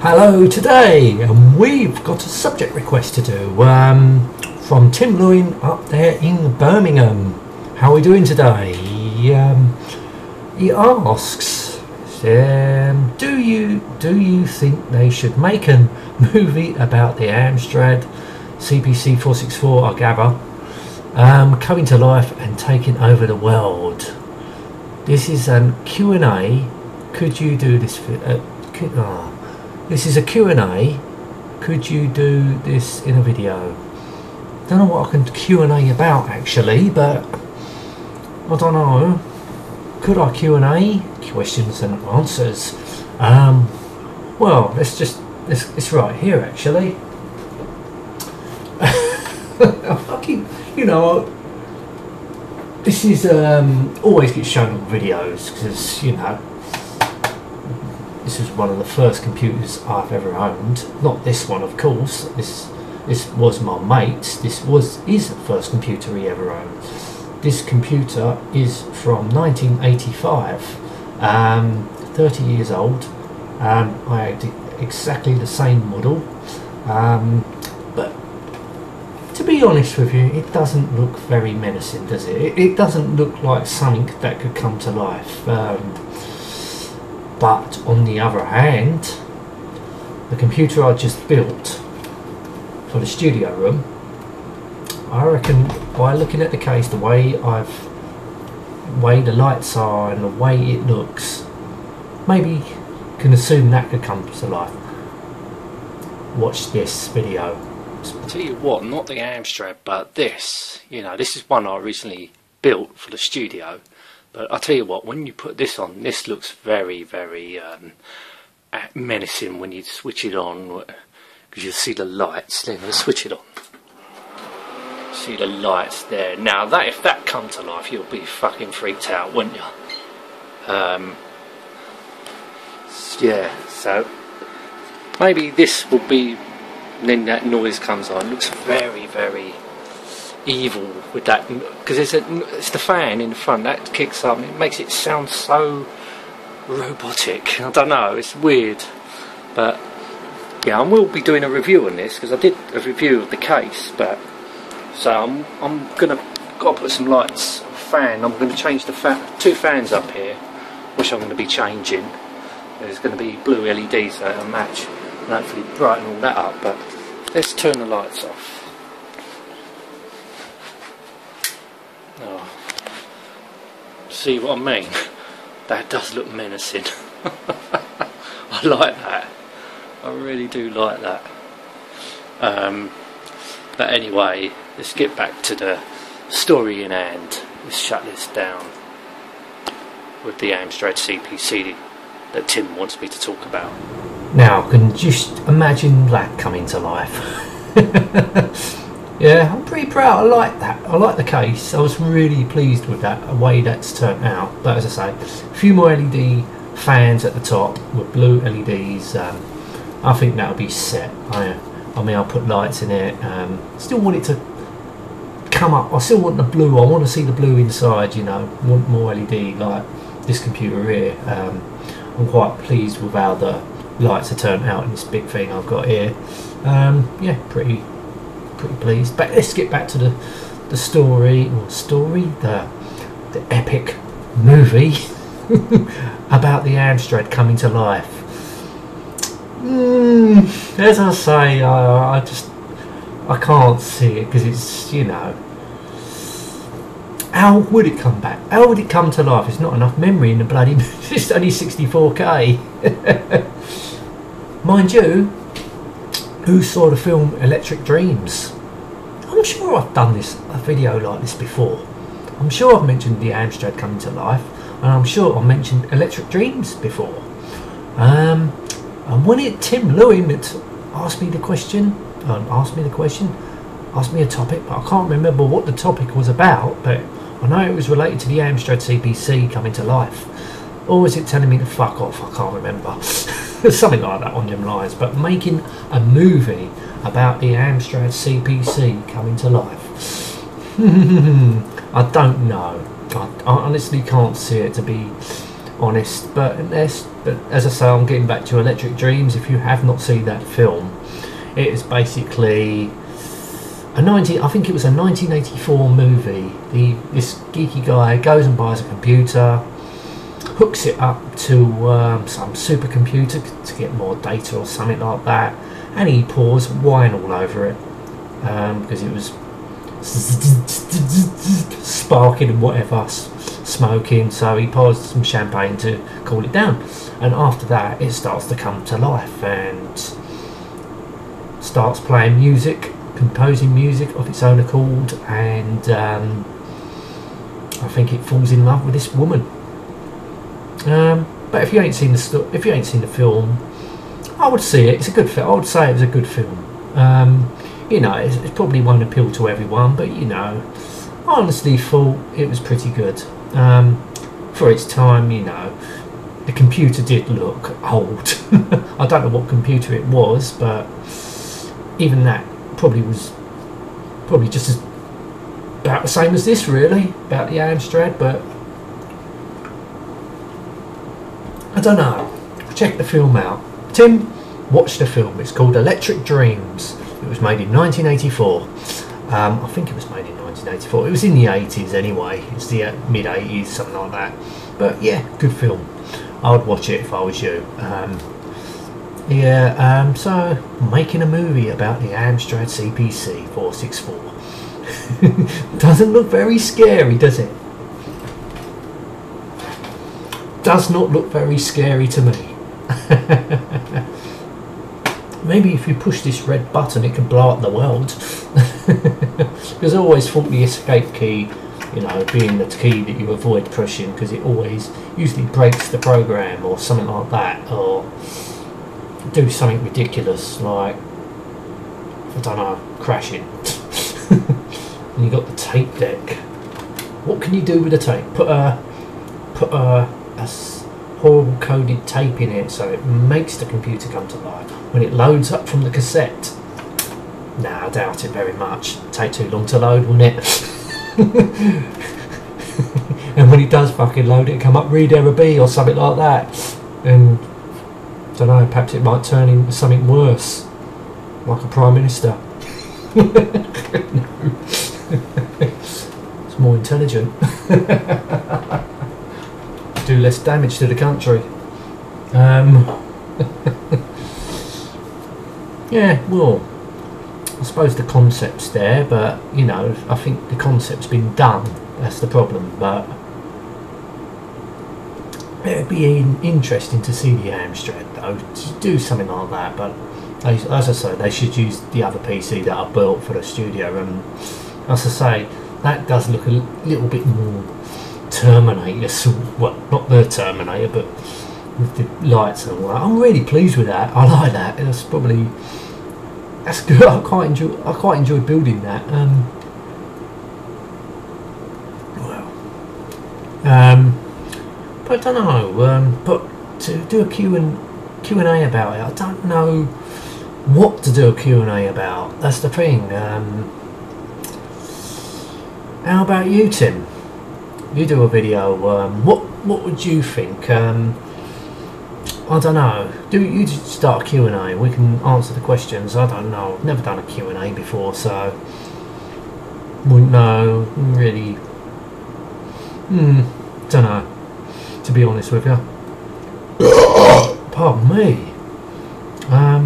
Hello today, and we've got a subject request to do from Tim Lewin up there in Birmingham. How are we doing today? He asks, do you think they should make a movie about the Amstrad CPC 464, I gather, coming to life and taking over the world? This is a Q&A. Could you do this? This is a Q&A. Could you do this in a video? Don't know what I can Q&A about actually, but I don't know. Could I Q&A? Questions and answers. Well, it's right here actually. Fucking, you know, this is always gets shown on videos because, you know, this was one of the first computers I've ever owned. Not this one, of course. This was my mate's. This was his first computer he ever owned. This computer is from 1985. 30 years old. I had exactly the same model. But to be honest with you, it doesn't look very menacing, does it? It doesn't look like something that could come to life. But on the other hand, the computer I just built for the studio room, I reckon by looking at the case, the way the lights are and the way it looks, maybe can assume that could come to life. Watch this video. I'll tell you what, not the Amstrad, but this, you know, this is one I recently built for the studio. But I'll tell you what, when you put this on, this looks very, very menacing when you switch it on, because you'll see the lights. Then let's switch it on. See the lights there. Now, that if that come to life, you'll be fucking freaked out, wouldn't you? Yeah, so maybe this will be. Then that noise comes on. It looks very, very evil with that, because it's the fan in the front that kicks up and it makes it sound so robotic. I don't know, it's weird. But yeah, I will be doing a review on this because I did a review of the case. But so I'm gotta put some lights, fan. I'm gonna change the two fans up here, which I'm gonna be changing. There's gonna be blue LEDs that'll match and hopefully brighten all that up. But let's turn the lights off. Oh. See what I mean? That does look menacing. I like that. I really do like that. But anyway, let's get back to the story in hand. Let's shut this down with the Amstrad CPC that Tim wants me to talk about. Now, can you just imagine that coming to life? Yeah, I'm pretty proud. I like that. I like the case. I was really pleased with that, the way that's turned out. But as I say, a few more LED fans at the top with blue LEDs. I think that'll be set. I mean, I'll put lights in it. Still want it to come up. I still want the blue. I want to see the blue inside. You know, want more LED like this computer here. I'm quite pleased with how the lights are turned out in this big thing I've got here. Yeah, pretty pleased. But let's get back to the story, the epic movie about the Amstrad coming to life. As I say, I can't see it because it's, you know, how would it come back? How would it come to life? There's not enough memory in the bloody. It's only 64K. Mind you, who saw the film Electric Dreams? I'm sure I've done a video like this before. I'm sure I've mentioned the Amstrad coming to life, and I'm sure I've mentioned Electric Dreams before. And when Tim Lewin that asked me a topic, but I can't remember what the topic was about, but I know it was related to the Amstrad CPC coming to life. Or was it telling me to fuck off? I can't remember. Something like that on them lines. But making a movie about the Amstrad CPC coming to life. I don't know. I honestly can't see it to be honest. But as I say, I'm getting back to Electric Dreams. If you have not seen that film, it is basically I think it was a 1984 movie. This geeky guy goes and buys a computer, hooks it up to some supercomputer to get more data or something like that, and he pours wine all over it because it was sparking and whatever, smoking. So he pours some champagne to cool it down, and after that it starts to come to life and starts playing music, composing music of its own accord, and I think it falls in love with this woman. But if you ain't seen the film, I would see it. It's a good film. I would say it was a good film. You know, it probably won't appeal to everyone, but you know, I honestly thought it was pretty good for its time. You know, the computer did look old. I don't know what computer it was, but even that probably just as about the same as this, really, about the Amstrad. But I don't know. Check the film out. Tim, watch the film. It's called Electric Dreams. It was made in 1984. I think it was made in 1984. It was in the 80s anyway. It's the mid 80s, something like that. But yeah, good film. I would watch it if I was you. So making a movie about the Amstrad CPC 464. Doesn't look very scary, does it? Does not look very scary to me. Maybe if you push this red button it can blow up the world. Because I always thought the escape key, you know, being the key that you avoid pushing, because it always usually breaks the program or something like that, or do something ridiculous like, I don't know, crashing. And you got the tape deck. What can you do with the tape? Put a horrible coded tape in it so it makes the computer come to life when it loads up from the cassette. Nah, I doubt it very much. Take too long to load, wouldn't it? And when it does fucking load, it come up read error B or something like that, and I don't know, perhaps it might turn into something worse, like a Prime Minister. It's more intelligent. Do less damage to the country. Yeah, well, I suppose the concept's there, but you know, I think the concept's been done. That's the problem. But it'd be interesting to see the Amstrad though, to do something like that. But as I say, they should use the other PC that I built for the studio, and as I say, that does look a little bit more Terminator, well, not the Terminator, but with the lights and all that. I'm really pleased with that. I like that. That's good. I quite enjoy building that. But I don't know. But to do a Q&A about it, I don't know what to do a Q&A about. That's the thing. How about you, Tim? You do a video. What would you think? I don't know. Do you start a Q&A? We can answer the questions. I don't know. I've never done a Q&A before, so wouldn't know really. Don't know, to be honest with you. Pardon me. I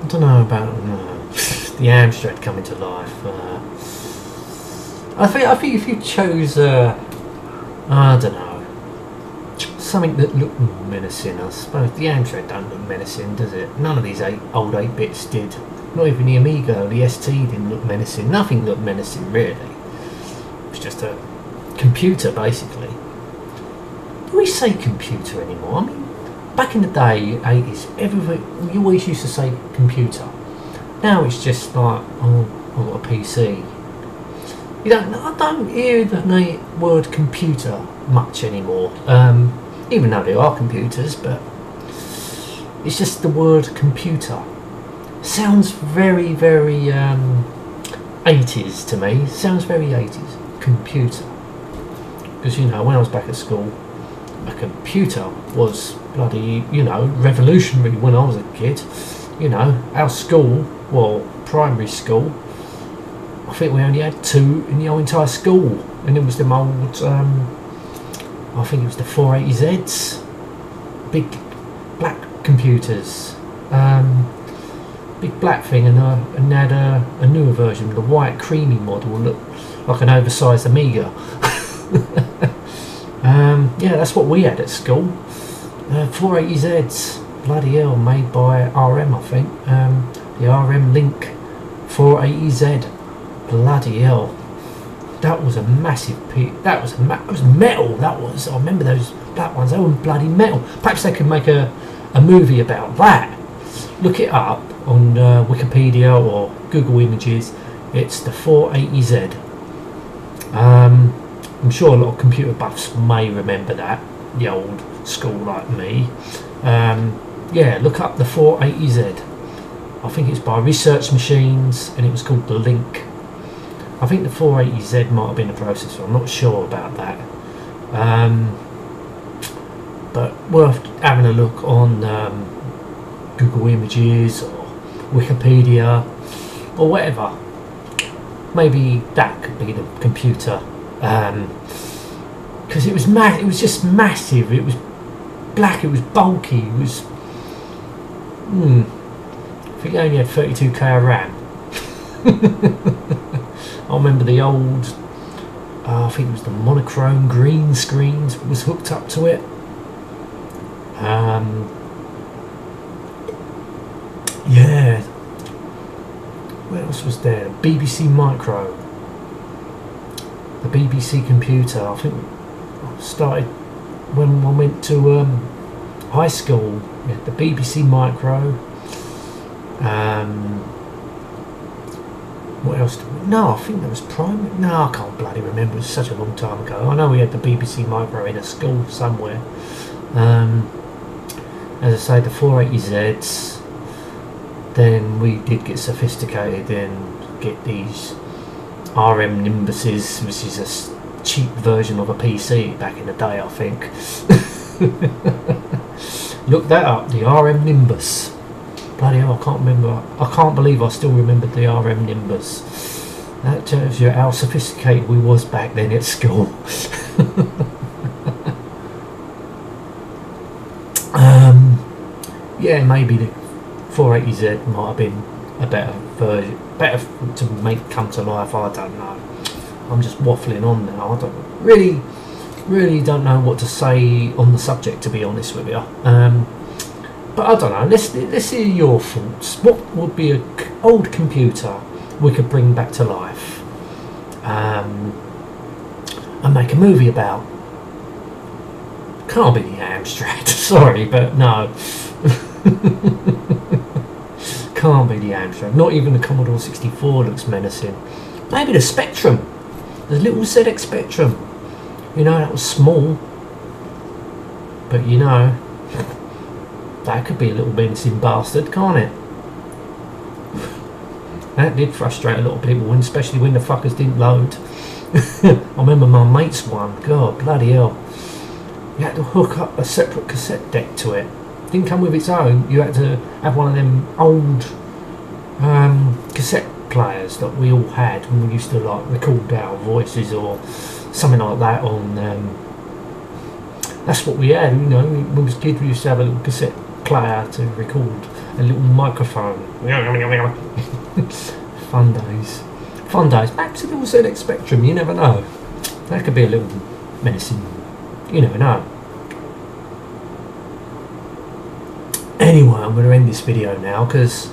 don't know about the Amstrad coming to life. I think if you chose, I don't know, something that looked menacing. I suppose the Amstrad don't look menacing, does it? None of these old 8-bits did. Not even the Amiga, the ST didn't look menacing. Nothing looked menacing, really. It was just a computer, basically. Do we say computer anymore? I mean, back in the day, 80s, everything, we always used to say computer. Now it's just like, oh, I've got a PC. I don't hear the word computer much anymore. Even though there are computers, but it's just the word computer. Sounds very, very 80s to me. Sounds very 80s. Computer. because you know when I was back at school, a computer was bloody, you know, revolutionary when I was a kid. You know, our school, well, primary school, I think we only had 2 in the whole entire school, and it was them old, I think it was the 480Zs, big black computers, big black thing, and they had a newer version, the white creamy model, looked like an oversized Amiga. Yeah, that's what we had at school. 480Zs, bloody hell, made by RM, I think. The RM Link 480Z, bloody hell. That was a massive piece. That was metal. That was. I remember those black ones. They were bloody metal. Perhaps they could make a movie about that. Look it up on Wikipedia or Google Images. It's the 480Z. I'm sure a lot of computer buffs may remember that, the old school like me. Yeah, look up the 480Z. I think it's by Research Machines, and it was called the Link. I think the 480Z might have been the processor. I'm not sure about that. But worth having a look on Google Images or Wikipedia or whatever. Maybe that could be the computer. Because it was just massive. It was black, it was bulky, it was I think it only had 32k of RAM. I remember the old I think it was the monochrome green screens was hooked up to it. Yeah, what else was there? BBC Micro, the BBC computer. I think I started when I went to high school. Yeah, the BBC Micro. What else? No, I think there was Prime. No, I can't bloody remember. It was such a long time ago. I know we had the BBC Micro in a school somewhere. As I say, the 480Zs. Then we did get sophisticated and get these RM Nimbuses, which is a cheap version of a PC back in the day, I think. Look that up, the RM Nimbus. Bloody hell, I can't remember. I can't believe I still remembered the RM Nimbus. That tells you how sophisticated we was back then at school. Yeah, maybe the 480Z might have been a better version, better to make come to life. I don't know. I'm just waffling on now. I don't really don't know what to say on the subject, to be honest with you. But I don't know. Let's hear your thoughts. What would be an old computer we could bring back to life and make a movie about? Can't be the Amstrad. Sorry, but no. Can't be the Amstrad. Not even the Commodore 64 looks menacing. Maybe the Spectrum, the little ZX Spectrum. You know, that was small, but you know, that could be a little menacing bastard, can't it? That did frustrate a lot of people, especially when the fuckers didn't load. I remember my mate's one. God, bloody hell! You had to hook up a separate cassette deck to it. Didn't come with its own. You had to have one of them old cassette players that we all had when we used to like record our voices or something like that on. That's what we had, you know. When we was kids, we used to have a little cassette player to record, a little microphone. Fun days. Fun days. Perhaps a little ZX Spectrum. You never know. That could be a little menacing. You never know. Anyway, I'm going to end this video now because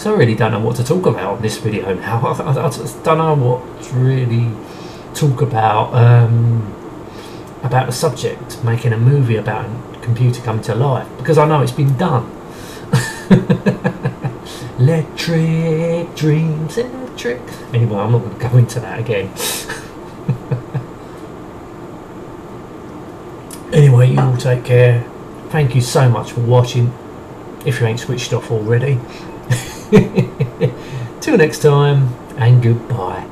I really don't know what to talk about in this video now. I just don't know what to really talk about the subject, making a movie about a computer coming to life, because I know it's been done. Electric dreams, electric. Anyway, I'm not going to go into that again. Anyway, you all take care. Thank you so much for watching, if you ain't switched off already. Till next time, and goodbye.